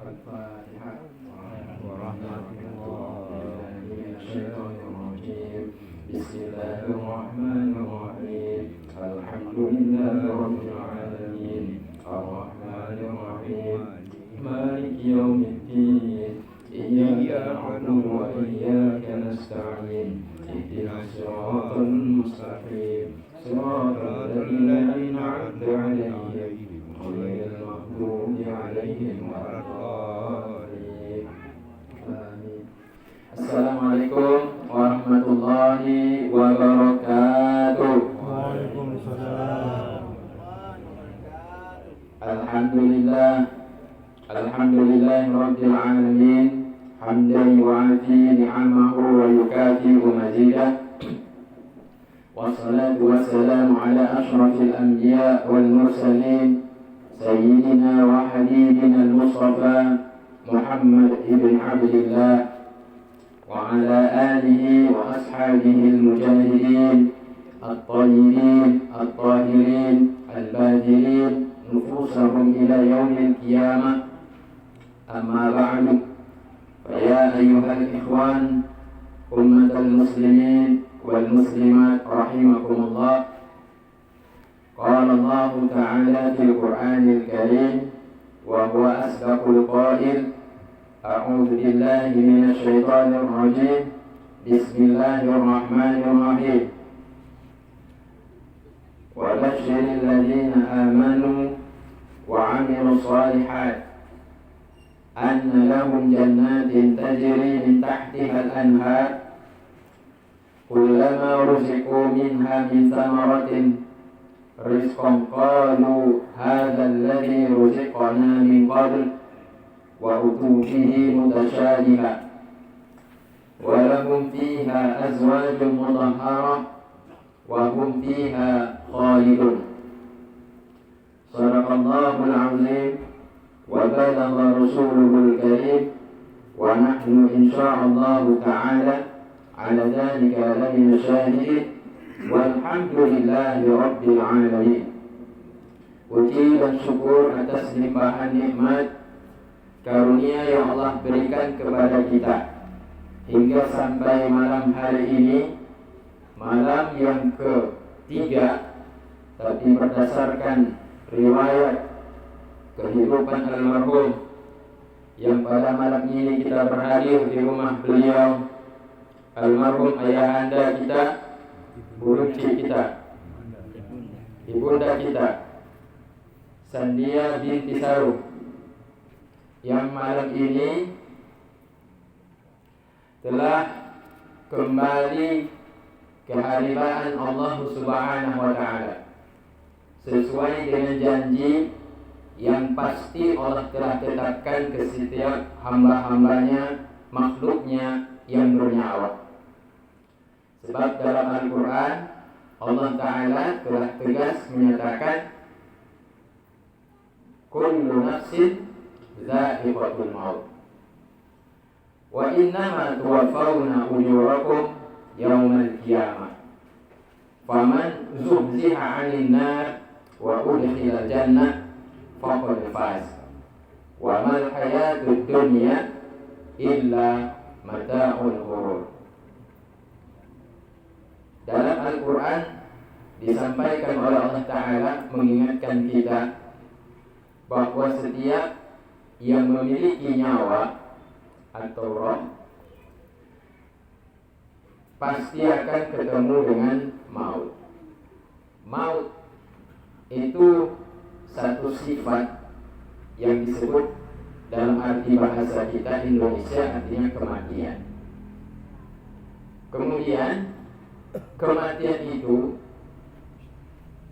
الفاتحة ورحمة الله من الشيطان الرجيم. بسم الله الرحمن الرحيم. الحمد لله رب العالمين الرحمن الرحيم مالك يوم الدين. إياك نعبد وإياك نستعين. اهدنا الصراط المستقيم صراط الذين أنعمت عليهم غير المغضوب عليهم ولا الضالين. آمين. Assalamualaikum warahmatullahi wabarakatuh. Waalaikumsalam. Alhamdulillah rabbil alamin hamdan yu'afi ni'amahu wa yukafi'u mazidah. Wassalatu wassalamu ala ashrafil anbiya wal mursalin sayyidina wa habibina al-mustafa Muhammad ibn Abdillah wa ala alihi wa ashabihi al-mujahidin at-tayyibin at-tahirin al-badirin nufusahum ila yaumil qiyamah. Amma ba'du, faya ayyuhal ikhwan ummatal muslimin wal muslimat rahimakumullah. Qala Allah ta'ala fil Qur'anil Karim wa huwa asdaqul qail. A'udzu billahi minasy syaithanir rajim. Bismillahirrahmanirrahim. Wa basyiril ladzina amanu wa 'amilus shalihat anna lahum jannatin tajri min tahtiha al-anhar kullama ruziqu minha min thamaratin rizqan qalu hadha alladhi ruziqna min qabl wa utu bihi mutashabiha wa lahum fiha azwajun mutahharah wa hum fiha khalidun. Sadaqallahul azim wa balagha rasuluhul karim wa nahnu insyaallah ta'ala ala dhalika lamina syahidin walhamdulillahi rabbil alamin. Puji dan syukur atas limpahan nikmat karunia yang Allah berikan kepada kita hingga sampai malam hari ini, malam yang ketiga, tapi berdasarkan riwayat kehidupan almarhum yang pada malam ini kita berhadir di rumah beliau, almarhum ayahanda kita, buruci kita, ibunda kita, Sandia binti Saru, yang malam ini telah kembali kehadiran Allah Subhanahu wa Ta'ala sesuai dengan janji yang pasti Allah telah tetapkan ke setiap hamba-hambanya, makhluknya yang bernyawa. Sebab dalam Al-Quran Allah Ta'ala telah tegas menyatakan kullu nafsin dha'iqatul maut wa innama tuwaffawna ujurakum yawmal qiyamah faman zuhziha 'anil nar wa udkhilal jannah faqad faz wa mal hayatud dunya illa mata'ul ghurur. Dalam Al-Quran disampaikan oleh Allah Ta'ala mengingatkan kita bahwa setiap yang memiliki nyawa atau roh pasti akan ketemu dengan maut. Maut itu satu sifat yang disebut dalam arti bahasa kita Indonesia artinya kematian. Kemudian kematian itu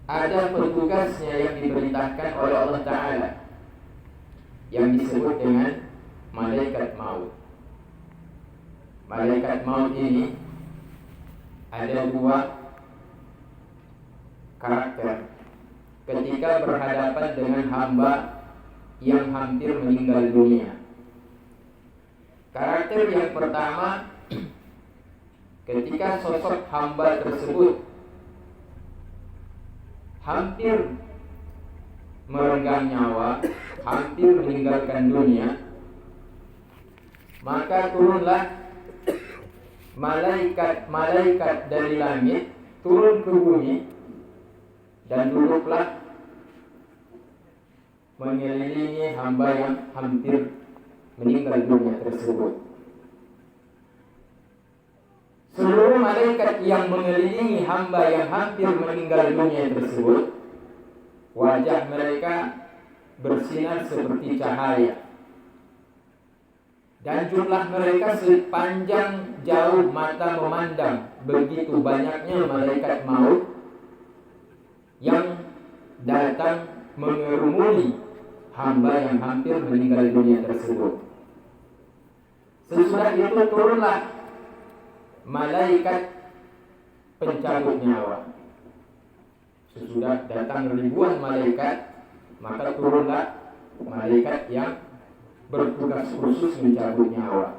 ada petugasnya yang diperintahkan oleh Allah Ta'ala yang disebut dengan malaikat maut. Malaikat maut ini ada dua karakter ketika berhadapan dengan hamba yang hampir meninggal dunia. Karakter yang pertama, ketika sosok hamba tersebut hampir merenggang nyawa, hampir meninggalkan dunia, maka turunlah malaikat dari langit turun ke bumi dan duduklah mengelilingi hamba yang hampir meninggal dunia tersebut. Seluruh malaikat yang mengelilingi hamba yang hampir meninggal dunia tersebut, wajah mereka bersinar seperti cahaya, dan jumlah mereka sepanjang jauh mata memandang. Begitu banyaknya malaikat maut yang datang mengerumuni hamba yang hampir meninggal dunia tersebut. Sesudah itu turunlah malaikat pencabut nyawa. Sesudah datang ribuan malaikat, maka turunlah malaikat yang bertugas khusus mencabut nyawa.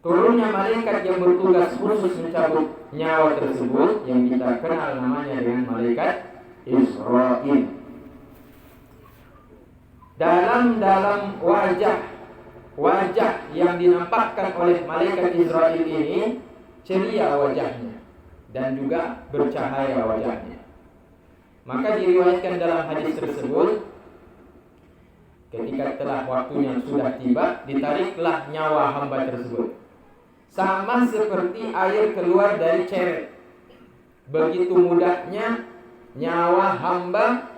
Turunnya malaikat yang bertugas khusus mencabut nyawa tersebut yang kita kenal namanya dengan malaikat Israil. Dalam wajah yang dinampakkan oleh malaikat Israil ini ceria wajahnya dan juga bercahaya wajahnya. Maka diriwayatkan dalam hadis tersebut, ketika telah waktunya sudah tiba, ditariklah nyawa hamba tersebut, sama seperti air keluar dari ceret. Begitu mudahnya nyawa hamba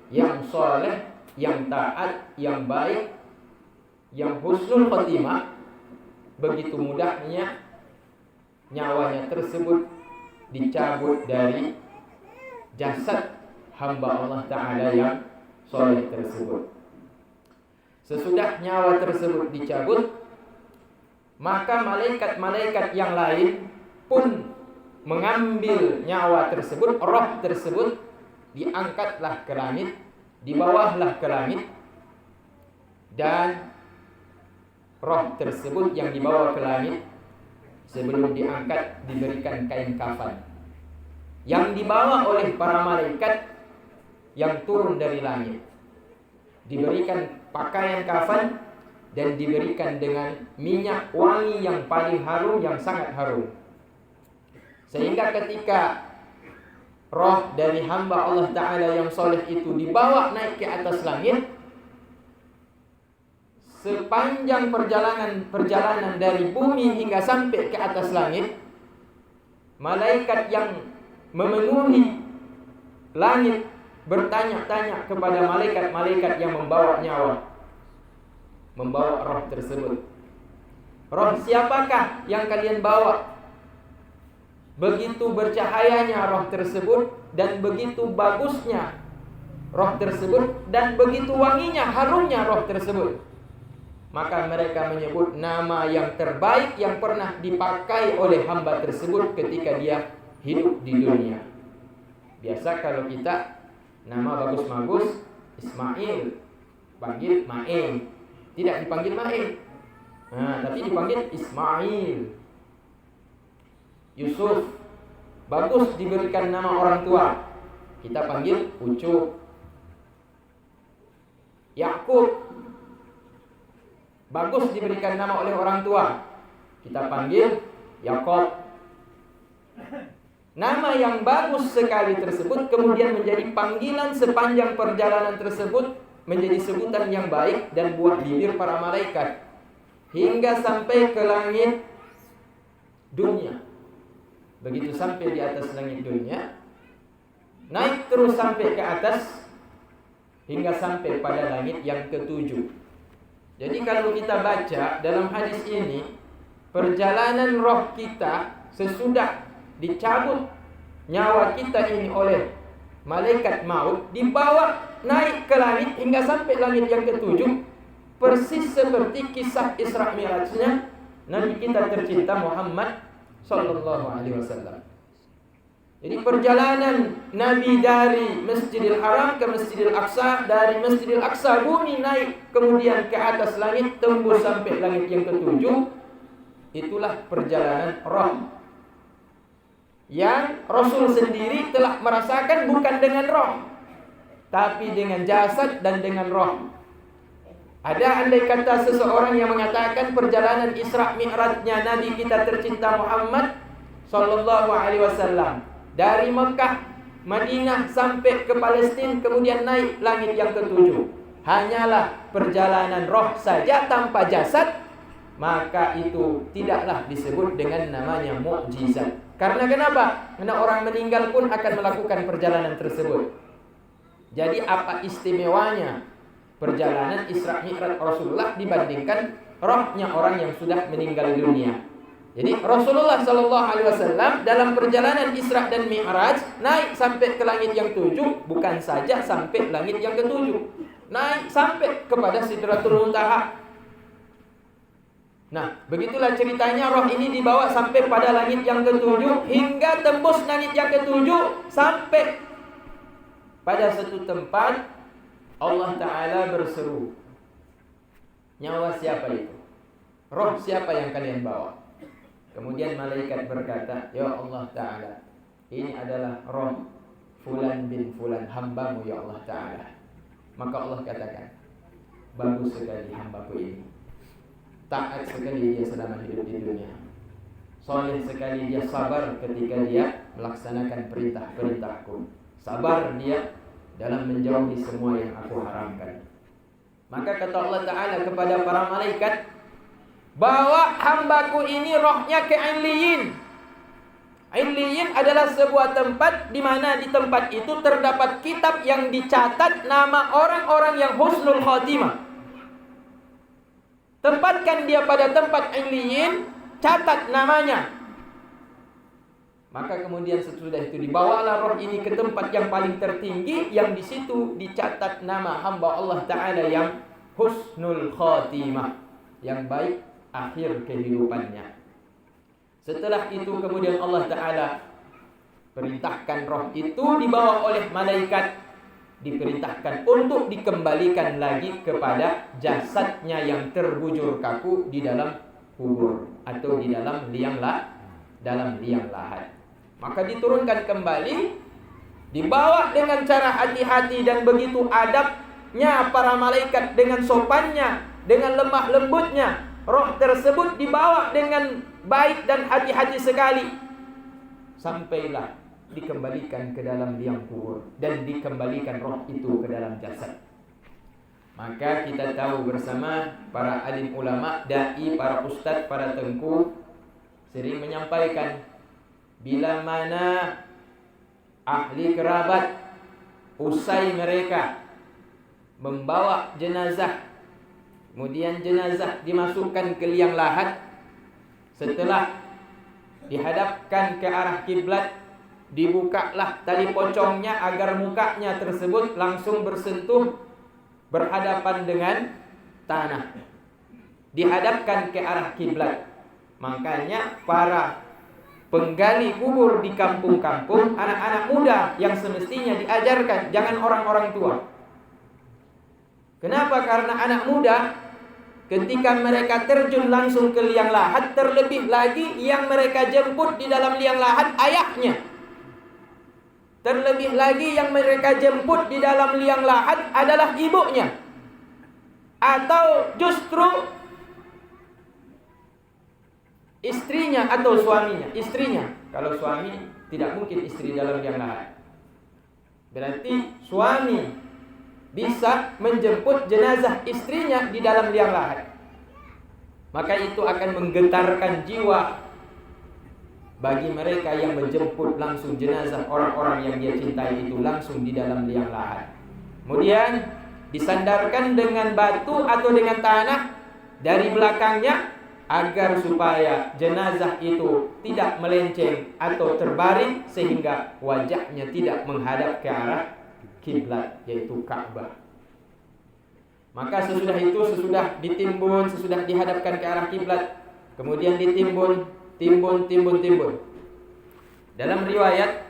yang soleh, yang taat, yang baik, yang husnul khotimah, begitu mudahnya nyawanya tersebut dicabut dari jasad hamba Allah Ta'ala yang soleh tersebut. Sesudah nyawa tersebut dicabut, maka malaikat-malaikat yang lain pun mengambil nyawa tersebut, roh tersebut diangkatlah ke langit, dibawahlah ke langit, dan roh tersebut yang dibawa ke langit sebelum diangkat diberikan kain kafan yang dibawa oleh para malaikat yang turun dari langit. Diberikan pakaian kafan dan diberikan dengan minyak wangi yang paling harum, yang sangat harum. Sehingga ketika roh dari hamba Allah Ta'ala yang soleh itu dibawa naik ke atas langit, sepanjang perjalanan dari bumi hingga sampai ke atas langit, malaikat yang memenuhi langit bertanya-tanya kepada malaikat-malaikat yang membawa nyawa, membawa roh tersebut. Roh siapakah yang kalian bawa? Begitu bercahayanya roh tersebut, dan begitu bagusnya roh tersebut, dan begitu wanginya, harumnya roh tersebut. Maka mereka menyebut nama yang terbaik yang pernah dipakai oleh hamba tersebut ketika dia hidup di dunia. Biasa kalau kita nama bagus-bagus, Ismail, panggil Ma'in. Tidak dipanggil Ma'in, tapi dipanggil Ismail. Yusuf, bagus diberikan nama orang tua, kita panggil Ucup. Yakub, bagus diberikan nama oleh orang tua, kita panggil Yakob. Nama yang bagus sekali tersebut kemudian menjadi panggilan sepanjang perjalanan tersebut, menjadi sebutan yang baik dan buah bibir para malaikat hingga sampai ke langit dunia. Begitu sampai di atas langit dunia, naik terus sampai ke atas hingga sampai pada langit yang ketujuh. Jadi kalau kita baca dalam hadis ini, perjalanan roh kita sesudah dicabut nyawa kita ini oleh malaikat maut, dibawa naik ke langit hingga sampai langit yang ketujuh, persis seperti kisah Isra Mi'rajnya Nabi kita tercinta Muhammad sallallahu alaihi wasallam. Jadi perjalanan Nabi dari Masjidil Haram ke Masjidil Aqsa, dari Masjidil Aqsa bumi naik kemudian ke atas langit tembus sampai langit yang ketujuh, itulah perjalanan roh yang Rasul sendiri telah merasakan, bukan dengan roh tapi dengan jasad dan dengan roh. Ada andai kata seseorang yang mengatakan perjalanan Isra Mi'rajnya Nabi kita tercinta Muhammad sallallahu alaihi wasallam dari Mekah, Madinah sampai ke Palestina kemudian naik langit yang ketujuh hanyalah perjalanan roh saja tanpa jasad, maka itu tidaklah disebut dengan namanya mukjizat. Karena kenapa? Karena orang meninggal pun akan melakukan perjalanan tersebut. Jadi apa istimewanya perjalanan Isra Mi'raj Rasulullah dibandingkan rohnya orang yang sudah meninggal dunia? Jadi Rasulullah sallallahu alaihi wasallam dalam perjalanan Isra dan Mi'raj naik sampai ke langit yang tujuh, bukan saja sampai langit yang ketujuh, naik sampai kepada Sidratul Muntaha. Nah, begitulah ceritanya roh ini dibawa sampai pada langit yang ketujuh hingga tembus langit yang ketujuh sampai pada satu tempat. Allah Ta'ala berseru, nyawa siapa itu? Roh siapa yang kalian bawa? Kemudian malaikat berkata, ya Allah Ta'ala, ini adalah roh Fulan bin Fulan, hambamu ya Allah Ta'ala. Maka Allah katakan, bagus sekali hambaku ini, taat sekali dia selama hidup di dunia, soleh sekali dia, sabar ketika dia melaksanakan perintah-perintahku, sabar dia dalam menjauhi semua yang aku haramkan. Maka kata Allah Ta'ala kepada para malaikat, bawa hambaku ini rohnya ke Illiyin. Illiyin adalah sebuah tempat di mana di tempat itu terdapat kitab yang dicatat nama orang-orang yang husnul khotimah. Tempatkan dia pada tempat Illiyin, catat namanya. Maka kemudian sesudah itu dibawalah roh ini ke tempat yang paling tertinggi, yang di situ dicatat nama hamba Allah Ta'ala yang husnul khatimah, yang baik akhir kehidupannya. Setelah itu kemudian Allah Ta'ala perintahkan roh itu dibawa oleh malaikat, diperintahkan untuk dikembalikan lagi kepada jasadnya yang terbujur kaku di dalam kubur atau di dalam liang lahat. Maka diturunkan kembali, dibawa dengan cara hati-hati dan begitu adabnya para malaikat, dengan sopannya, dengan lemah lembutnya. Roh tersebut dibawa dengan baik dan hati-hati sekali, sampailah dikembalikan ke dalam liang kubur dan dikembalikan roh itu ke dalam jasad. Maka kita tahu bersama para alim ulama, dai, para ustadz, para tengku sering menyampaikan, bila mana ahli kerabat usai mereka membawa jenazah, kemudian jenazah dimasukkan ke liang lahat, setelah dihadapkan ke arah kiblat, dibukalah tali pocongnya agar mukanya tersebut langsung bersentuh berhadapan dengan tanah, dihadapkan ke arah kiblat. Makanya para penggali kubur di kampung-kampung, anak-anak muda yang semestinya diajarkan, jangan orang-orang tua. Kenapa? Karena anak muda ketika mereka terjun langsung ke liang lahat, terlebih lagi yang mereka jemput di dalam liang lahat ayahnya, terlebih lagi yang mereka jemput di dalam liang lahat adalah ibunya, atau justru istrinya atau suaminya. Istrinya, kalau suami tidak mungkin istri dalam liang lahat, berarti suami bisa menjemput jenazah istrinya di dalam liang lahat. Maka itu akan menggetarkan jiwa bagi mereka yang menjemput langsung jenazah orang-orang yang dia cintai itu langsung di dalam liang lahat. Kemudian disandarkan dengan batu atau dengan tanah dari belakangnya, agar supaya jenazah itu tidak melenceng atau terbaring sehingga wajahnya tidak menghadap ke arah kiblat, yaitu Ka'bah. Maka sesudah itu, sesudah ditimbun, sesudah dihadapkan ke arah kiblat, kemudian ditimbun. Dalam riwayat,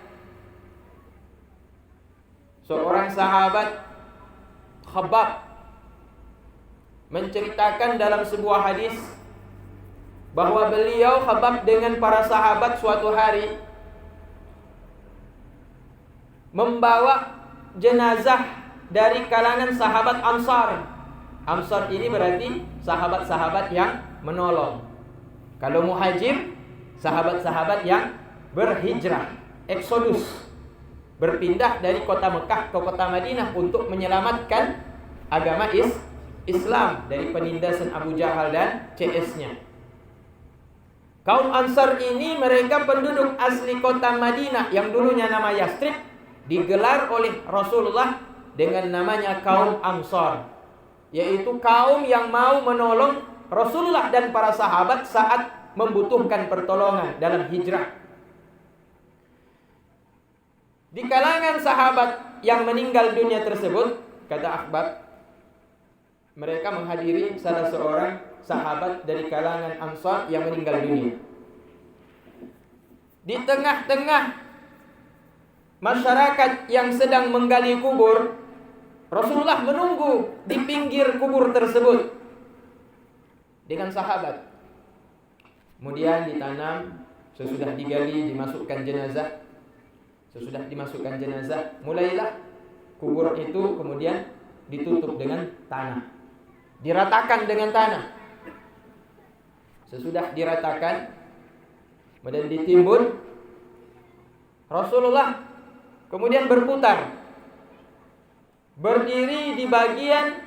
seorang sahabat Khabbab menceritakan dalam sebuah hadis bahwa beliau Khabbab dengan para sahabat suatu hari membawa jenazah dari kalangan sahabat Ansar Ansar ini berarti sahabat-sahabat yang menolong. Kalau muhajir, sahabat-sahabat yang berhijrah, eksodus, berpindah dari kota Mekah ke kota Madinah untuk menyelamatkan agama Islam dari penindasan Abu Jahal dan CS-nya. Kaum Ansar ini mereka penduduk asli kota Madinah yang dulunya nama Yastrib, digelar oleh Rasulullah dengan namanya kaum Ansar, yaitu kaum yang mau menolong Rasulullah dan para sahabat saat membutuhkan pertolongan dalam hijrah. Di kalangan sahabat yang meninggal dunia tersebut, kata Akhbar, mereka menghadiri salah seorang sahabat dari kalangan Ansar yang meninggal dunia. Di tengah-tengah masyarakat yang sedang menggali kubur, Rasulullah menunggu di pinggir kubur tersebut dengan sahabat. Kemudian ditanam, sesudah digali dimasukkan jenazah. Sesudah dimasukkan jenazah, mulailah kubur itu kemudian ditutup dengan tanah, diratakan dengan tanah. Sesudah diratakan, kemudian ditimbun, Rasulullah kemudian berputar, berdiri di bagian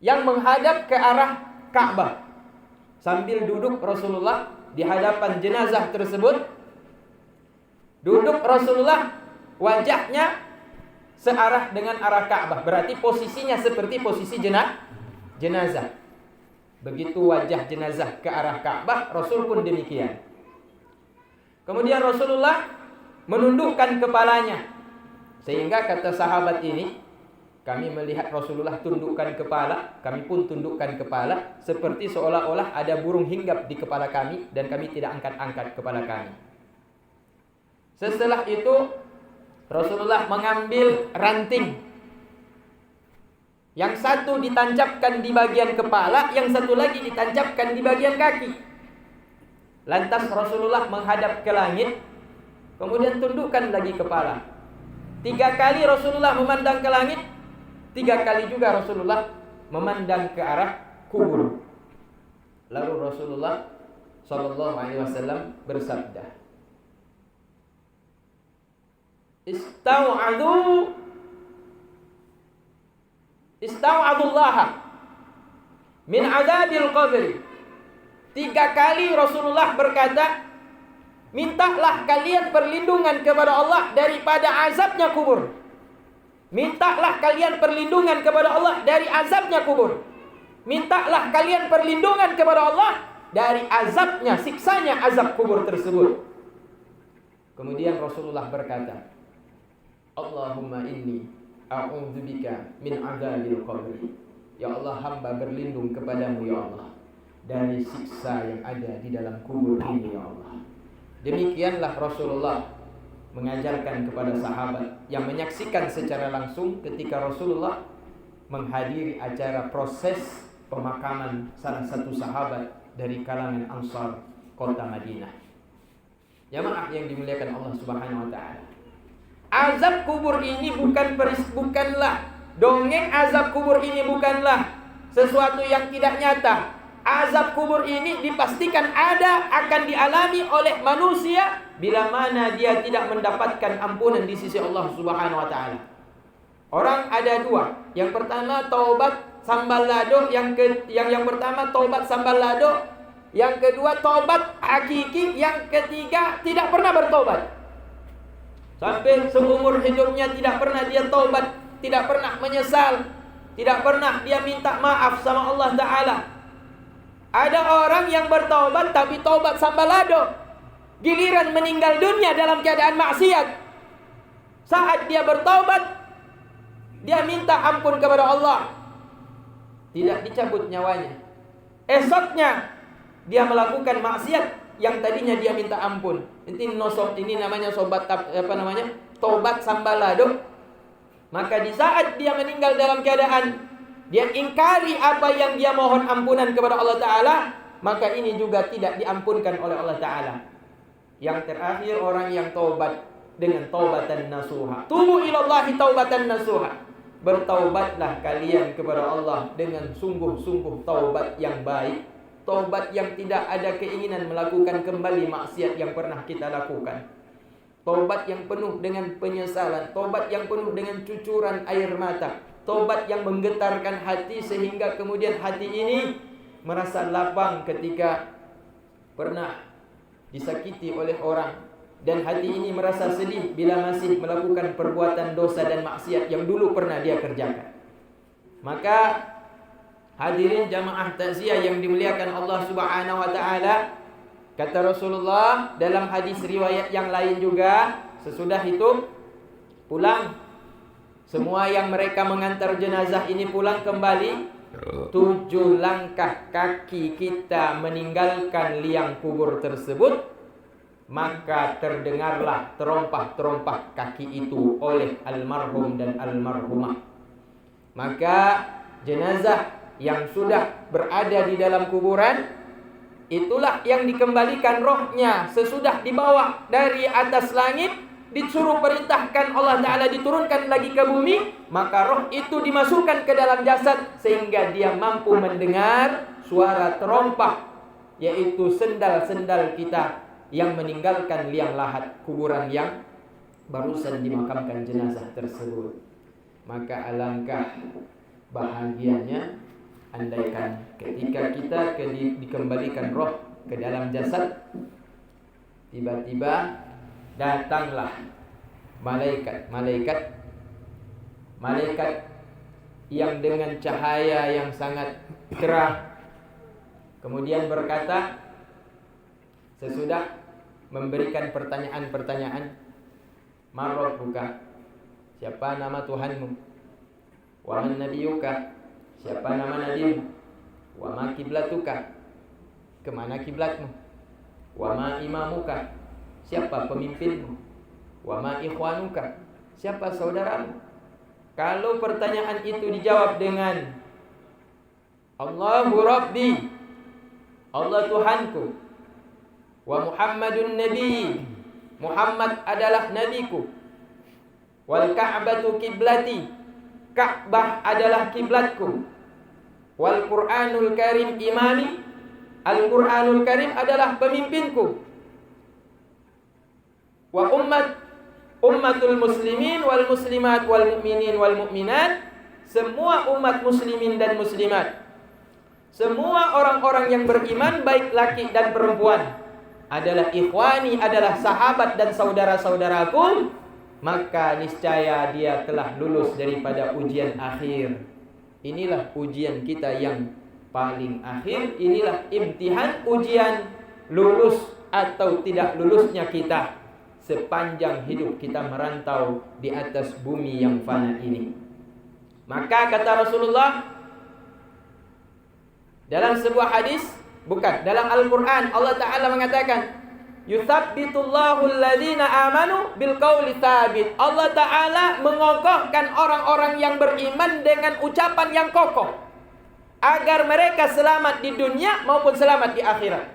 yang menghadap ke arah Ka'bah. Sambil duduk Rasulullah di hadapan jenazah tersebut, duduk Rasulullah, wajahnya searah dengan arah Ka'bah. Berarti posisinya seperti posisi jenazah. Begitu wajah jenazah ke arah Ka'bah, Rasul pun demikian. Kemudian Rasulullah menundukkan kepalanya. Sehingga kata sahabat ini, kami melihat Rasulullah tundukkan kepala, kami pun tundukkan kepala, seperti seolah-olah ada burung hinggap di kepala kami dan kami tidak angkat-angkat kepala kami. Setelah itu Rasulullah mengambil ranting. Yang satu ditancapkan di bagian kepala, yang satu lagi ditancapkan di bagian kaki. Lantas Rasulullah menghadap ke langit, kemudian tundukkan lagi kepala. 3 kali Rasulullah memandang ke langit, 3 kali juga Rasulullah memandang ke arah kubur. Lalu Rasulullah sallallahu alaihi wasallam bersabda, Istau'adullaha min azabil qabri. 3 kali Rasulullah berkata, mintalah kalian perlindungan kepada Allah daripada azabnya kubur. Mintalah kalian perlindungan kepada Allah dari azabnya kubur. Mintalah kalian perlindungan kepada Allah dari azabnya, siksanya azab kubur tersebut. Kemudian Rasulullah berkata, Allahumma inni a'udzubika min azabil qabri. Ya Allah, hamba berlindung kepadamu ya Allah dari siksa yang ada di dalam kubur ini ya Allah. Demikianlah Rasulullah mengajarkan kepada sahabat yang menyaksikan secara langsung ketika Rasulullah menghadiri acara proses pemakaman salah satu sahabat dari kalangan Ansar kota Madinah. Jamaah yang dimuliakan Allah Subhanahu wa taala. Azab kubur ini bukanlah dongeng. Azab kubur ini bukanlah sesuatu yang tidak nyata. Azab kubur ini dipastikan ada, akan dialami oleh manusia bila mana dia tidak mendapatkan ampunan di sisi Allah Subhanahu wa taala. Orang ada 2. Yang pertama taubat sambal lado, yang pertama taubat sambal lado, yang kedua taubat hakiki, yang ketiga tidak pernah bertobat. Sampai seumur hidupnya tidak pernah dia taubat, tidak pernah menyesal, tidak pernah dia minta maaf sama Allah Ta'ala. Ada orang yang bertaubat tapi taubat sambalado, giliran meninggal dunia dalam keadaan maksiat. Saat dia bertaubat, dia minta ampun kepada Allah, tidak dicabut nyawanya. Esoknya dia melakukan maksiat yang tadinya dia minta ampun. Ini namanya taubat sambalado. Maka di saat dia meninggal dalam keadaan dia ingkari apa yang dia mohon ampunan kepada Allah Ta'ala, maka ini juga tidak diampunkan oleh Allah Ta'ala. Yang terakhir orang yang taubat dengan taubatan nasuha. Tubu ilallahi taubatan nasuha. bertaubatlah kalian kepada Allah dengan sungguh-sungguh taubat yang baik, taubat yang tidak ada keinginan melakukan kembali maksiat yang pernah kita lakukan, taubat yang penuh dengan penyesalan, taubat yang penuh dengan cucuran air mata, taubat yang menggetarkan hati sehingga kemudian hati ini merasa lapang ketika pernah disakiti oleh orang, dan hati ini merasa sedih bila masih melakukan perbuatan dosa dan maksiat yang dulu pernah dia kerjakan. Maka hadirin jamaah takziah yang dimuliakan Allah Subhanahu wa taala, kata Rasulullah dalam hadis riwayat yang lain juga, sesudah itu pulang. Semua yang mereka mengantar jenazah ini pulang kembali. 7 langkah kaki kita meninggalkan liang kubur tersebut, maka terdengarlah terompah-terompah kaki itu oleh almarhum dan almarhumah. Maka jenazah yang sudah berada di dalam kuburan, itulah yang dikembalikan rohnya sesudah dibawa dari atas langit, disuruh perintahkan Allah Ta'ala diturunkan lagi ke bumi, maka roh itu dimasukkan ke dalam jasad sehingga dia mampu mendengar suara terompah, yaitu sendal-sendal kita yang meninggalkan liang lahat kuburan yang barusan dimakamkan jenazah tersebut. Maka alangkah bahagianya andaikan ketika kita dikembalikan roh ke dalam jasad, tiba-tiba datanglah malaikat yang dengan cahaya yang sangat cerah, kemudian berkata sesudah memberikan pertanyaan-pertanyaan, man rabbuka, siapa nama Tuhanmu, wa man nabiyuka, siapa nama nabimu, wa ma kiblatuka, kemana kiblatmu, wa ma imamuka, siapa pemimpinmu, wa ma ikhwanuka, siapa saudaramu. Kalau pertanyaan itu dijawab dengan Allahu Rabbi, Allah Tuhanku, wa Muhammadun Nabi, Muhammad adalah nabiku, wal Ka'batu kiblati, Ka'bah adalah kiblatku, wal Qur'anul Karim imami, Al-Qur'anul Karim adalah pemimpinku, wa ummatul muslimin wal muslimat wal mu'minin wal mu'minat, semua umat muslimin dan muslimat, semua orang-orang yang beriman baik laki dan perempuan adalah ikhwani, adalah sahabat dan saudara-saudaraku, maka niscaya dia telah lulus daripada ujian akhir. Inilah ujian kita yang paling akhir, inilah imtihan ujian lulus atau tidak lulusnya kita sepanjang hidup kita merantau di atas bumi yang fana ini. Maka kata Rasulullah dalam sebuah hadis, dalam Al-Quran, Allah Ta'ala mengatakan, yuthabbitullahu alladhina amanu bilqawli thabit. Allah Ta'ala mengokohkan orang-orang yang beriman dengan ucapan yang kokoh, agar mereka selamat di dunia maupun selamat di akhirat.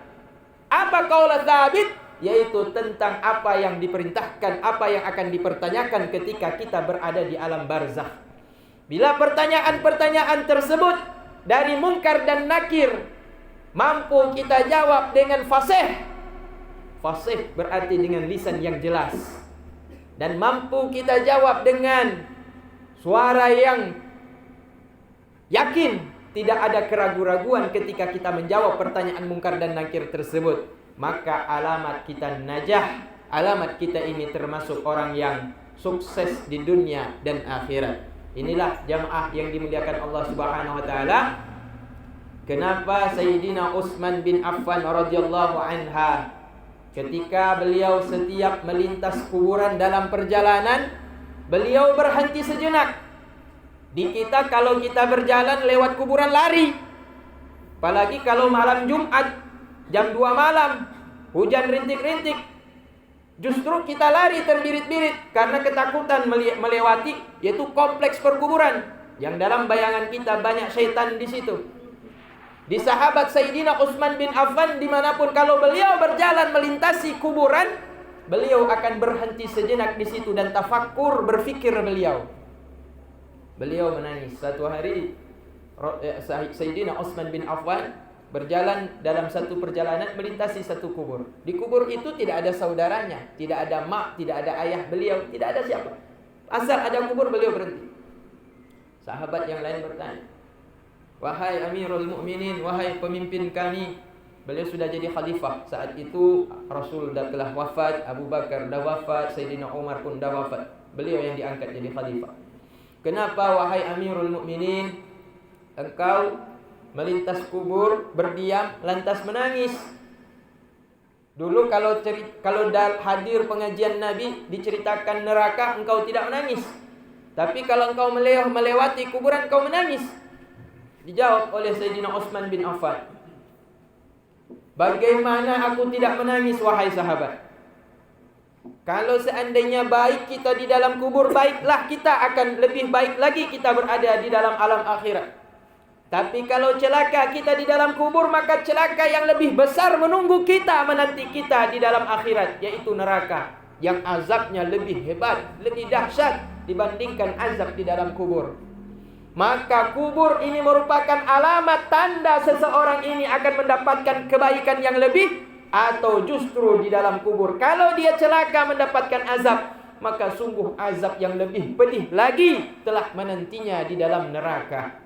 Apa qaul thabit? Yaitu tentang apa yang diperintahkan, apa yang akan dipertanyakan ketika kita berada di alam barzakh. Bila pertanyaan-pertanyaan tersebut dari munkar dan nakir mampu kita jawab dengan fasih. Fasih berarti dengan lisan yang jelas. Dan mampu kita jawab dengan suara yang yakin, tidak ada keraguan-raguan ketika kita menjawab pertanyaan munkar dan nakir tersebut, maka alamat kita najah, alamat kita ini termasuk orang yang sukses di dunia dan akhirat. Inilah jamaah yang dimuliakan Allah Subhanahu wa taala. Kenapa Sayyidina Utsman bin Affan radhiyallahu anha ketika beliau setiap melintas kuburan dalam perjalanan, beliau berhenti sejenak. Di kita kalau kita berjalan lewat kuburan lari. Apalagi kalau malam Jumat jam 2 malam, hujan rintik-rintik, justru kita lari terbirit-birit karena ketakutan melewati yaitu kompleks perkuburan yang dalam bayangan kita banyak syaitan di situ. Di sahabat Sayyidina Utsman bin Affan, dimanapun kalau beliau berjalan melintasi kuburan, beliau akan berhenti sejenak di situ dan tafakkur, berfikir beliau. Beliau menangis. Satu hari Sayyidina Utsman bin Affan berjalan dalam satu perjalanan melintasi satu kubur. Di kubur itu tidak ada saudaranya, tidak ada mak, tidak ada ayah beliau, tidak ada siapa. Asal ada kubur beliau berhenti. Sahabat yang lain bertanya, "Wahai Amirul Mukminin, wahai pemimpin kami." Beliau sudah jadi khalifah. Saat itu Rasul telah wafat, Abu Bakar dah wafat, Sayyidina Umar pun dah wafat. Beliau yang diangkat jadi khalifah. "Kenapa wahai Amirul Mukminin, engkau melintas kubur, berdiam, lantas menangis? Dulu kalau hadir pengajian Nabi diceritakan neraka, engkau tidak menangis. Tapi kalau engkau melewati kuburan, engkau menangis." Dijawab oleh Sayyidina Utsman bin Affan, "Bagaimana aku tidak menangis wahai sahabat? Kalau seandainya baik kita di dalam kubur, baiklah kita akan lebih baik lagi kita berada di dalam alam akhirat. Tapi kalau celaka kita di dalam kubur, maka celaka yang lebih besar menunggu kita, menanti kita di dalam akhirat, yaitu neraka, yang azabnya lebih hebat, lebih dahsyat dibandingkan azab di dalam kubur. Maka kubur ini merupakan alamat tanda seseorang ini akan mendapatkan kebaikan yang lebih, atau justru di dalam kubur kalau dia celaka mendapatkan azab, maka sungguh azab yang lebih pedih lagi telah menantinya di dalam neraka.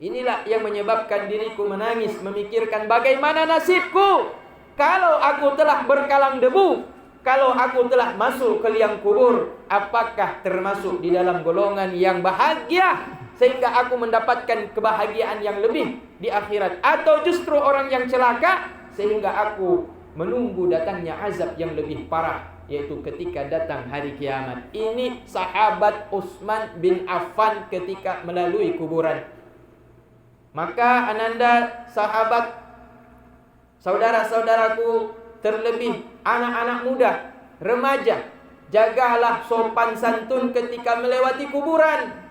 Inilah yang menyebabkan diriku menangis, memikirkan bagaimana nasibku kalau aku telah berkalang debu, kalau aku telah masuk ke liang kubur. Apakah termasuk di dalam golongan yang bahagia sehingga aku mendapatkan kebahagiaan yang lebih di akhirat, atau justru orang yang celaka sehingga aku menunggu datangnya azab yang lebih parah, yaitu ketika datang hari kiamat." Ini sahabat Utsman bin Affan ketika melalui kuburan. Maka ananda sahabat, saudara-saudaraku, terlebih anak-anak muda, remaja, jagalah sopan santun ketika melewati kuburan.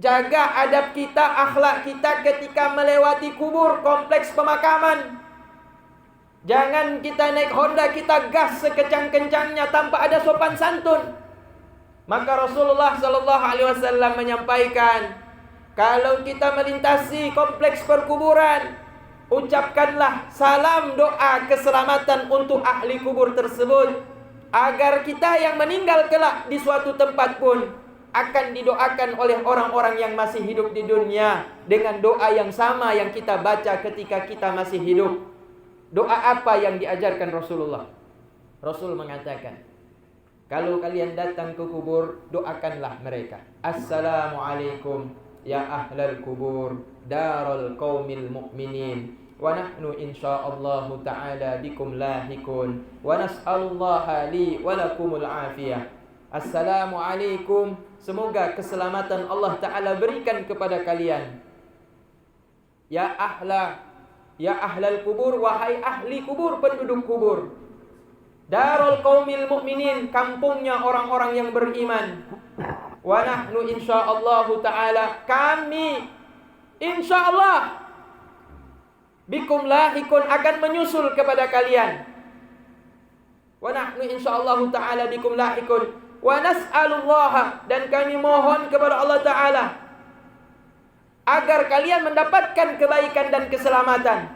Jaga adab kita, akhlak kita ketika melewati kubur, kompleks pemakaman. Jangan kita naik Honda, kita gas sekecang-kencangnya tanpa ada sopan santun. Maka Rasulullah SAW menyampaikan, kalau kita melintasi kompleks perkuburan, ucapkanlah salam doa keselamatan untuk ahli kubur tersebut, agar kita yang meninggal kelak di suatu tempat pun akan didoakan oleh orang-orang yang masih hidup di dunia dengan doa yang sama yang kita baca ketika kita masih hidup. Doa apa yang diajarkan Rasulullah? Rasul mengatakan, kalau kalian datang ke kubur, doakanlah mereka. Assalamualaikum ya ahlal kubur, darul qaumil mu'minin, wa nahnu insyaallah ta'ala bikum lahikun, wa nas'alullaha li wa lakumul afiyah. Assalamualaikum, semoga keselamatan Allah Ta'ala berikan kepada kalian. Ya ahlal kubur, wahai ahli kubur, penduduk kubur. Darul qaumil mu'minin, kampungnya orang-orang yang beriman. Wa nahnu insyaallah ta'ala, kami insyaallah bikum lahikun, akan menyusul kepada kalian. Wa nahnu insyaallah ta'ala bikum lahikun. Wa nas'alullah, dan kami mohon kepada Allah Ta'ala agar kalian mendapatkan kebaikan dan keselamatan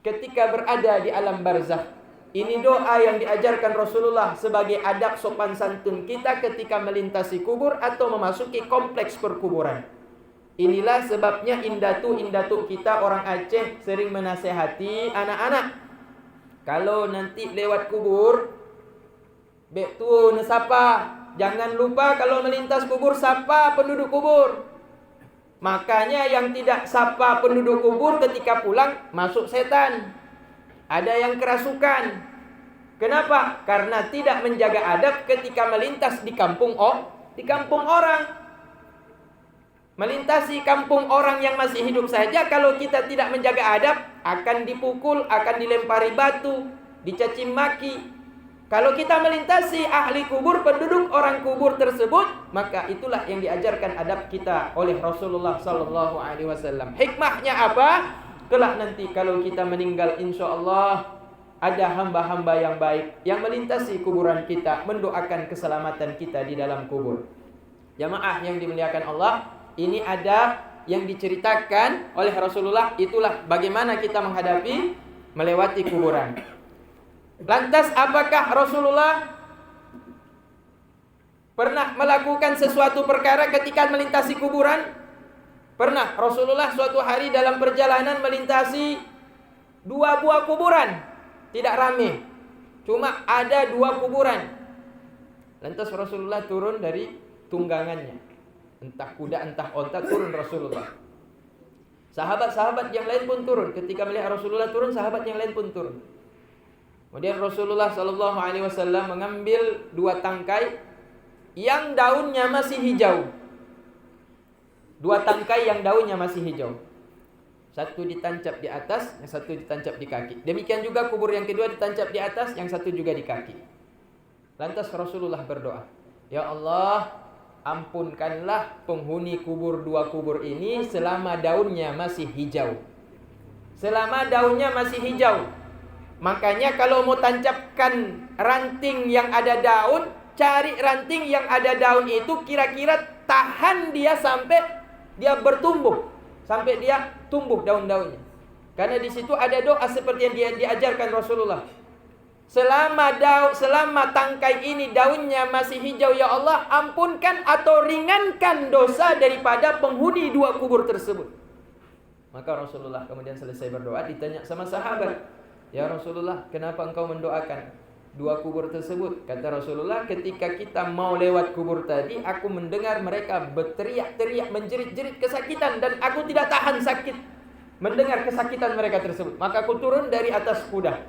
ketika berada di alam barzakh. Ini doa yang diajarkan Rasulullah sebagai adab sopan santun kita ketika melintasi kubur atau memasuki kompleks perkuburan. Inilah sebabnya indatu kita orang Aceh sering menasehati anak-anak, kalau nanti lewat kubur, bek tu nesapa, jangan lupa kalau melintas kubur sapa penduduk kubur. Makanya yang tidak sapa penduduk kubur ketika pulang masuk setan. Ada yang kerasukan. Kenapa? Karena tidak menjaga adab ketika melintas di kampung orang. Melintasi kampung orang yang masih hidup saja, kalau kita tidak menjaga adab, akan dipukul, akan dilempari batu, dicaci maki. Kalau kita melintasi ahli kubur, penduduk orang kubur tersebut, maka itulah yang diajarkan adab kita oleh Rasulullah SAW. Hikmahnya apa? Kelak nanti kalau kita meninggal, insya Allah ada hamba-hamba yang baik yang melintasi kuburan kita, mendoakan keselamatan kita di dalam kubur. Jamaah yang dimuliakan Allah, ini ada yang diceritakan oleh Rasulullah, itulah bagaimana kita menghadapi melewati kuburan. Lantas apakah Rasulullah pernah melakukan sesuatu perkara ketika melintasi kuburan? Pernah. Rasulullah suatu hari dalam perjalanan melintasi 2 buah kuburan. Tidak ramai, cuma ada 2 kuburan. Lantas Rasulullah turun dari tunggangannya, entah kuda entah onta, turun Rasulullah. Sahabat-sahabat yang lain pun turun. Ketika melihat Rasulullah turun, sahabat yang lain pun turun. Kemudian Rasulullah SAW mengambil 2 tangkai yang daunnya masih hijau. 2 tangkai yang daunnya masih hijau. Satu ditancap di atas, yang satu ditancap di kaki. Demikian juga kubur yang kedua ditancap di atas, yang satu juga di kaki. Lantas Rasulullah berdoa, "Ya Allah, ampunkanlah penghuni kubur 2 kubur ini selama daunnya masih hijau." Selama daunnya masih hijau. Makanya kalau mau tancapkan ranting yang ada daun, cari ranting yang ada daun itu kira-kira tahan dia sampai dia bertumbuh, sampai dia tumbuh daun-daunnya. Karena di situ ada doa seperti yang diajarkan Rasulullah. Selama tangkai ini daunnya masih hijau, ya Allah, ampunkan atau ringankan dosa daripada penghuni 2 kubur tersebut. Maka Rasulullah kemudian selesai berdoa, ditanya sama sahabat, "Ya Rasulullah, kenapa engkau mendoakan 2 kubur tersebut?" Kata Rasulullah, "Ketika kita mau lewat kubur tadi, aku mendengar mereka berteriak-teriak, menjerit-jerit kesakitan, dan aku tidak tahan sakit mendengar kesakitan mereka tersebut. Maka aku turun dari atas kuda,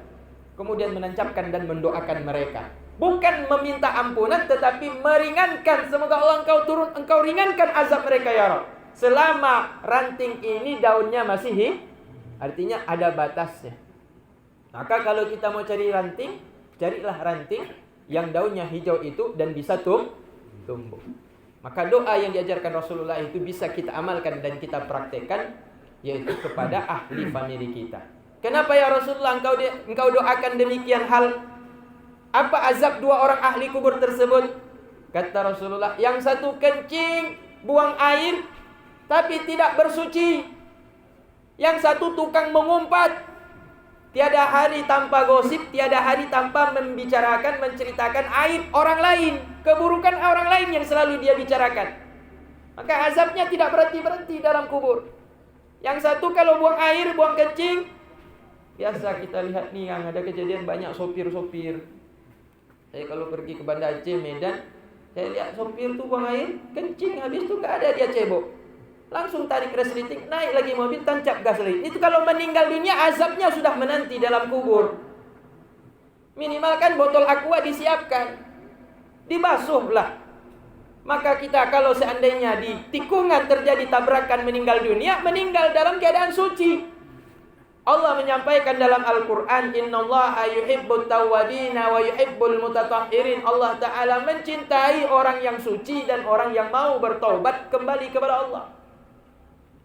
kemudian menancapkan dan mendoakan mereka. Bukan meminta ampunan, tetapi meringankan. Semoga Allah engkau ringankan azab mereka ya Rabb. Selama ranting ini daunnya masih artinya ada batasnya. Maka kalau kita mau cari ranting, carilah ranting yang daunnya hijau itu dan bisa tumbuh. Maka doa yang diajarkan Rasulullah itu bisa kita amalkan dan kita praktekkan, yaitu kepada ahli famili kita. Kenapa ya Rasulullah engkau doakan demikian hal? Apa azab 2 orang ahli kubur tersebut? Kata Rasulullah, yang satu kencing, buang air, tapi tidak bersuci. Yang satu tukang mengumpat. Tiada hari tanpa gosip, tiada hari tanpa membicarakan, menceritakan aib orang lain, keburukan orang lain yang selalu dia bicarakan. Maka azabnya tidak berhenti-berhenti dalam kubur. Yang satu kalau buang air, buang kencing, biasa kita lihat nih yang ada kejadian banyak sopir-sopir. Saya kalau pergi ke Banda Aceh, Medan, saya lihat sopir tuh buang air, kencing, habis itu gak ada dia cebok. Langsung tarik resleting, naik lagi mobil, tancap gas lagi. Itu kalau meninggal dunia, azabnya sudah menanti dalam kubur. Minimal kan botol aqua disiapkan, dibasuhlah. Maka kita kalau seandainya di tikungan terjadi tabrakan meninggal dunia, meninggal dalam keadaan suci. Allah menyampaikan dalam Al-Quran, Innallaha yuhibbut tawwabina wa yuhibbul mutatahhirin. Allah Ta'ala mencintai orang yang suci dan orang yang mau bertaubat kembali kepada Allah.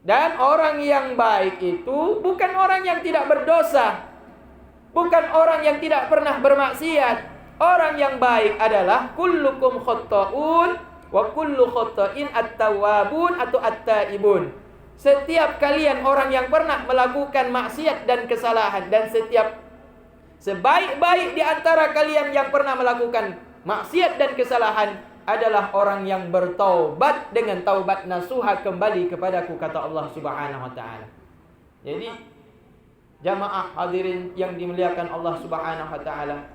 Dan orang yang baik itu bukan orang yang tidak berdosa, bukan orang yang tidak pernah bermaksiat. Orang yang baik adalah kullukum khatta'un wa kullu khatta'in at-tawwabun atau at-taibun. Setiap kalian orang yang pernah melakukan maksiat dan kesalahan, dan setiap sebaik-baik di antara kalian yang pernah melakukan maksiat dan kesalahan adalah orang yang bertaubat dengan taubat nasuha, kembali kepadaku, kata Allah Subhanahu wa taala. Jadi jamaah hadirin yang dimuliakan Allah Subhanahu wa taala,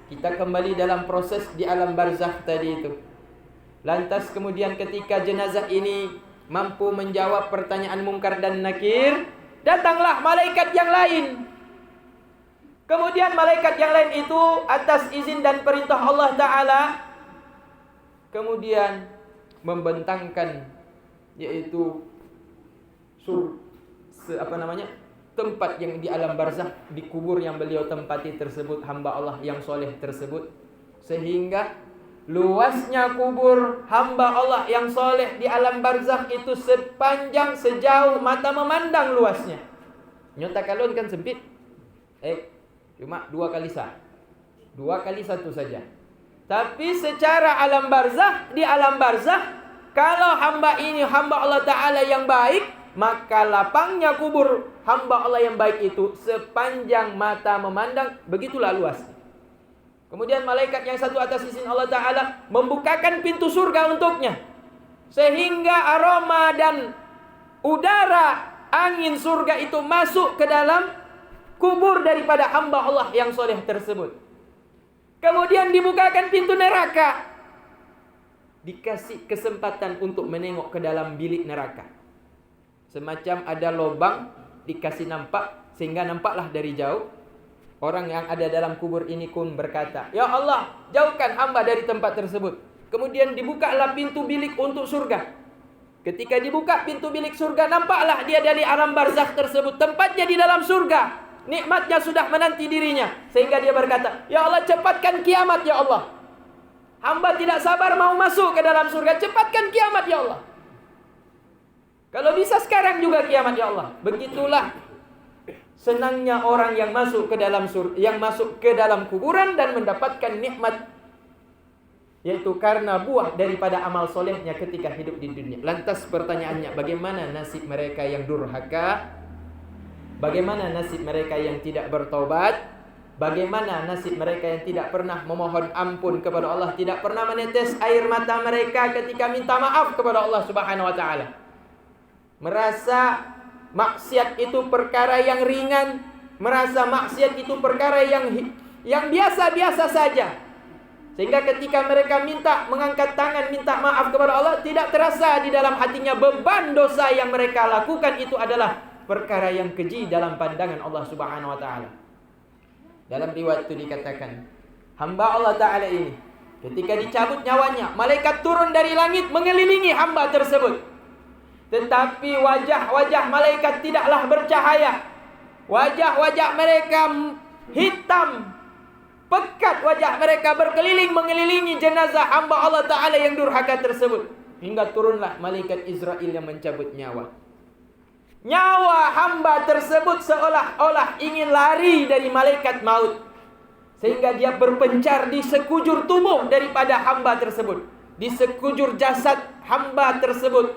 kita kembali dalam proses di alam barzakh tadi itu. Lantas kemudian ketika jenazah ini mampu menjawab pertanyaan mungkar dan nakir, datanglah malaikat yang lain. Kemudian malaikat yang lain itu atas izin dan perintah Allah Ta'ala kemudian membentangkan, yaitu tempat yang di alam barzakh, di kubur yang beliau tempati tersebut, hamba Allah yang soleh tersebut, sehingga luasnya kubur hamba Allah yang soleh di alam barzakh itu sepanjang sejauh mata memandang luasnya. Nyota kalon kan sempit, cuma 2 kali 1 saja. Tapi secara alam barzakh, di alam barzakh kalau hamba ini hamba Allah Ta'ala yang baik, maka lapangnya kubur hamba Allah yang baik itu sepanjang mata memandang, begitulah luas. Kemudian malaikat yang satu atas izin Allah Ta'ala membukakan pintu surga untuknya, sehingga aroma dan udara angin surga itu masuk ke dalam kubur daripada hamba Allah yang soleh tersebut. Kemudian dibukakan pintu neraka, dikasih kesempatan untuk menengok ke dalam bilik neraka. Semacam ada lubang, dikasih nampak, sehingga nampaklah dari jauh. Orang yang ada dalam kubur ini pun berkata, "Ya Allah, jauhkan hamba dari tempat tersebut." Kemudian dibukalah pintu bilik untuk surga. Ketika dibuka pintu bilik surga, nampaklah dia dari alam barzakh tersebut. Tempatnya di dalam surga. Nikmatnya sudah menanti dirinya. Sehingga dia berkata, "Ya Allah, cepatkan kiamat ya Allah. Hamba tidak sabar mau masuk ke dalam surga. Cepatkan kiamat ya Allah. Kalau bisa sekarang juga kiamat ya Allah." Begitulah senangnya orang yang masuk ke dalam kuburan dan mendapatkan nikmat, yaitu karena buah daripada amal solehnya ketika hidup di dunia. Lantas pertanyaannya, bagaimana nasib mereka yang durhaka? Bagaimana nasib mereka yang tidak bertobat? Bagaimana nasib mereka yang tidak pernah memohon ampun kepada Allah, tidak pernah menetes air mata mereka ketika minta maaf kepada Allah Subhanahu wa taala? Merasa maksiat itu perkara yang ringan, merasa maksiat itu perkara yang biasa-biasa saja. Sehingga ketika mereka mengangkat tangan minta maaf kepada Allah, tidak terasa di dalam hatinya beban dosa yang mereka lakukan itu adalah perkara yang keji dalam pandangan Allah Subhanahu wa taala. Dalam riwayat itu dikatakan, hamba Allah Ta'ala ini ketika dicabut nyawanya, malaikat turun dari langit mengelilingi hamba tersebut. Tetapi wajah-wajah malaikat tidaklah bercahaya. Wajah-wajah mereka hitam, pekat wajah mereka berkeliling mengelilingi jenazah hamba Allah Ta'ala yang durhaka tersebut. Hingga turunlah malaikat Israel yang mencabut nyawa. Nyawa hamba tersebut seolah-olah ingin lari dari malaikat maut, sehingga dia berpencar di sekujur tubuh daripada hamba tersebut, di sekujur jasad hamba tersebut.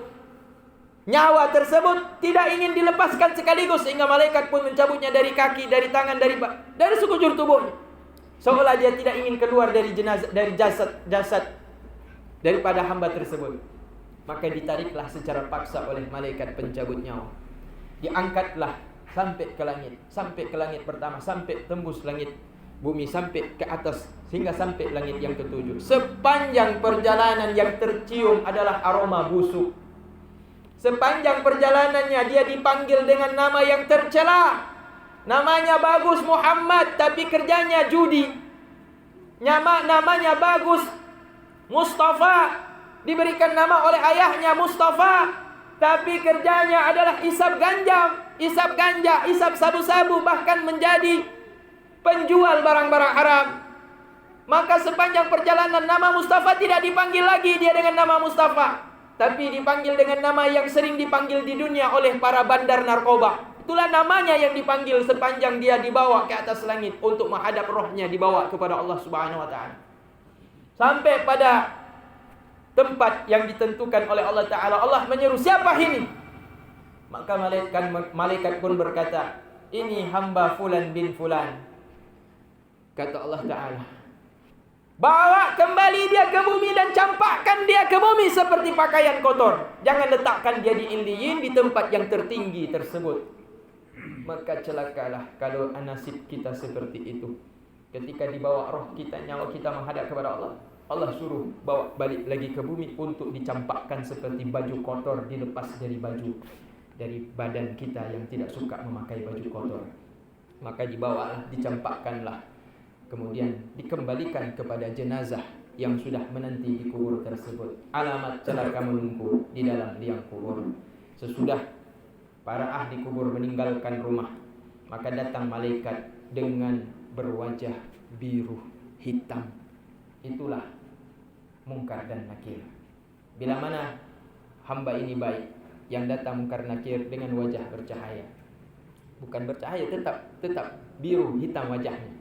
Nyawa tersebut tidak ingin dilepaskan sekaligus, sehingga malaikat pun mencabutnya dari kaki, dari tangan, dari sekujur tubuhnya, seolah dia tidak ingin keluar dari jenazah, dari jasad daripada hamba tersebut. Maka ditariklah secara paksa oleh malaikat pencabut nyawa. Diangkatlah sampai ke langit pertama, sampai tembus langit bumi, sampai ke atas, sehingga sampai langit yang ketujuh. Sepanjang perjalanan yang tercium adalah aroma busuk. Sepanjang perjalanannya dia dipanggil dengan nama yang tercela. Namanya bagus Muhammad, tapi kerjanya judi. Namanya bagus Mustafa, diberikan nama oleh ayahnya Mustafa, tapi kerjanya adalah isap ganja, isap sabu-sabu, bahkan menjadi penjual barang-barang haram. Maka sepanjang perjalanan nama Mustafa tidak dipanggil lagi dia dengan nama Mustafa, tapi dipanggil dengan nama yang sering dipanggil di dunia oleh para bandar narkoba. Itulah namanya yang dipanggil sepanjang dia dibawa ke atas langit untuk menghadap rohnya, dibawa kepada Allah Subhanahu wa taala. Sampai pada tempat yang ditentukan oleh Allah Ta'ala, Allah menyeru, "Siapa ini?" Maka malaikat pun berkata, "Ini hamba Fulan bin Fulan." Kata Allah Ta'ala, "Bawa kembali dia ke bumi dan campakkan dia ke bumi seperti pakaian kotor. Jangan letakkan dia di Illiyin, di tempat yang tertinggi tersebut." Maka celakalah kalau nasib kita seperti itu. Ketika dibawa roh kita, nyawa kita menghadap kepada Allah, Allah suruh bawa balik lagi ke bumi untuk dicampakkan seperti baju kotor dilepas dari badan kita yang tidak suka memakai baju kotor. Maka dibawalah, dicampakkanlah, kemudian dikembalikan kepada jenazah yang sudah menanti di kubur tersebut. Alamat celaka menunggu di dalam liang kubur. Sesudah para ahli kubur meninggalkan rumah, maka datang malaikat dengan berwajah biru hitam. Itulah Mungkar dan Nakir. Bila mana hamba ini baik, yang datang Mungkar Nakir dengan wajah bercahaya. Bukan bercahaya, tetap biru hitam wajahnya.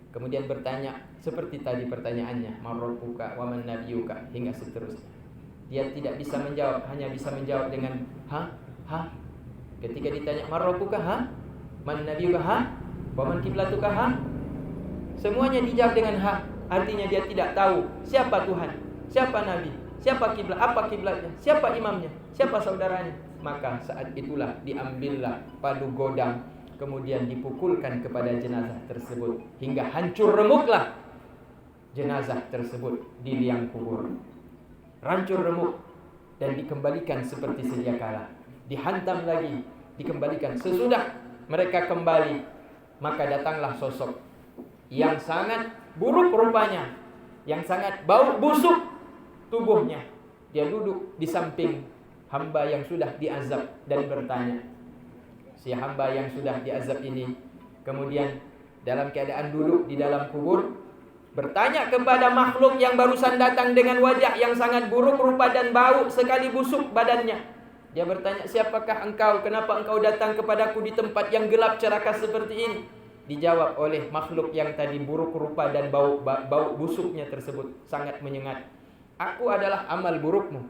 Kemudian bertanya seperti tadi pertanyaannya, "Man rabbuka wa man nabiyuka?" hingga seterusnya. dia tidak bisa menjawab, hanya bisa menjawab dengan ha, ha. Ketika ditanya man rabbuka, ha, man nabiyuka, ha, wa man kiblatuka, ha, semuanya dijawab dengan ha. Artinya dia tidak tahu siapa Tuhan, siapa nabi, siapa kiblat, apa kiblatnya, siapa imamnya, siapa saudaranya. Maka saat itulah diambillah padu godam, kemudian dipukulkan kepada jenazah tersebut hingga hancur remuklah jenazah tersebut di liang kubur. Hancur remuk dan dikembalikan seperti sedia kala. Dihantam lagi, dikembalikan. Sesudah mereka kembali, maka datanglah sosok yang sangat buruk rupanya, yang sangat bau busuk tubuhnya. Dia duduk di samping hamba yang sudah diazab dan bertanya. Si hamba yang sudah diazab ini kemudian dalam keadaan duduk di dalam kubur bertanya kepada makhluk yang barusan datang dengan wajah yang sangat buruk rupa dan bau sekali busuk badannya. Dia bertanya, siapakah engkau? Kenapa engkau datang kepadaku di tempat yang gelap celaka seperti ini? Dijawab oleh makhluk yang tadi buruk rupa dan bau busuknya tersebut sangat menyengat. Aku adalah amal burukmu.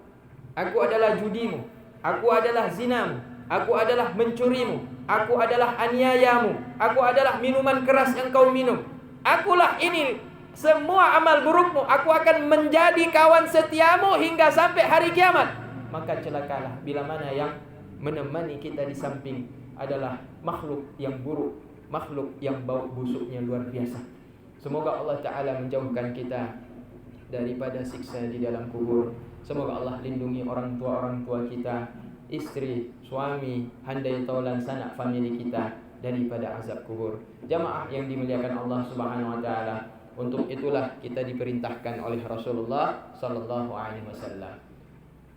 Aku adalah judimu. Aku adalah zinamu. Aku adalah mencurimu. Aku adalah aniayamu. Aku adalah minuman keras yang kau minum. Akulah ini semua amal burukmu. Aku akan menjadi kawan setiamu hingga sampai hari kiamat. Maka celakalah bila mana yang menemani kita di samping adalah makhluk yang buruk, makhluk yang bau busuknya luar biasa. Semoga Allah Ta'ala menjauhkan kita daripada siksa di dalam kubur. Semoga Allah lindungi orang tua kita, istri, suami, handai taulan sanak famili kita daripada azab kubur. Jamaah yang dimuliakan Allah Subhanahu wa taala, untuk itulah kita diperintahkan oleh Rasulullah sallallahu alaihi wasallam.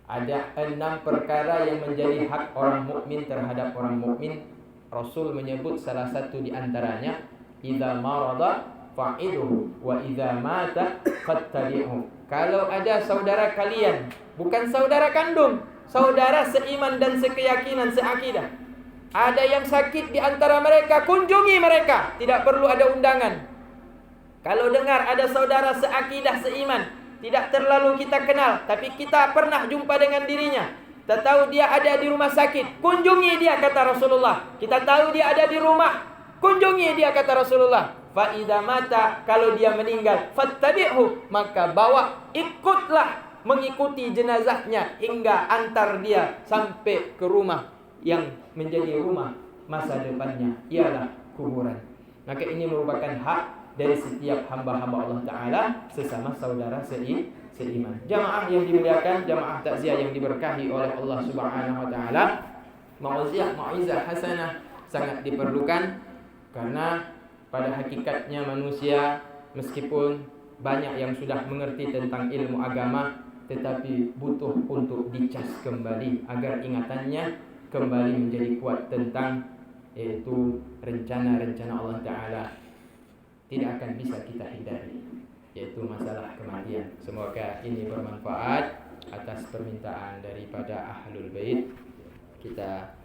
Ada 6 perkara yang menjadi hak orang mukmin terhadap orang mukmin. Rasul menyebut salah satu di antaranya, idza marada fa'iduhu wa idza mata fattabi'hu. Kalau ada saudara kalian, bukan saudara kandung, saudara seiman dan sekeyakinan, seakidah, ada yang sakit di antara mereka, kunjungi mereka, tidak perlu ada undangan. Kalau dengar ada saudara seakidah, seiman, tidak terlalu kita kenal, tapi kita pernah jumpa dengan dirinya, kita tahu dia ada di rumah sakit, kunjungi dia, kata Rasulullah. Kita tahu dia ada di rumah, kunjungi dia, kata Rasulullah. Fa idza mata, kalau dia meninggal, fattabi'hu, maka bawa, ikutlah, mengikuti jenazahnya hingga antar dia sampai ke rumah yang menjadi rumah masa depannya, ialah kuburan. Maka ini merupakan hak dari setiap hamba-hamba Allah Ta'ala sesama saudara seiman. Jamaah yang dimuliakan, jamaah takziah yang diberkahi oleh Allah Subhanahu wa taala, mau'izah hasanah sangat diperlukan, karena pada hakikatnya manusia meskipun banyak yang sudah mengerti tentang ilmu agama, tetapi butuh untuk dicas kembali agar ingatannya kembali menjadi kuat tentang yaitu rencana-rencana Allah Ta'ala tidak akan bisa kita hindari, yaitu masalah kematian. Semoga ini bermanfaat. Atas permintaan daripada Ahlul Bait, kita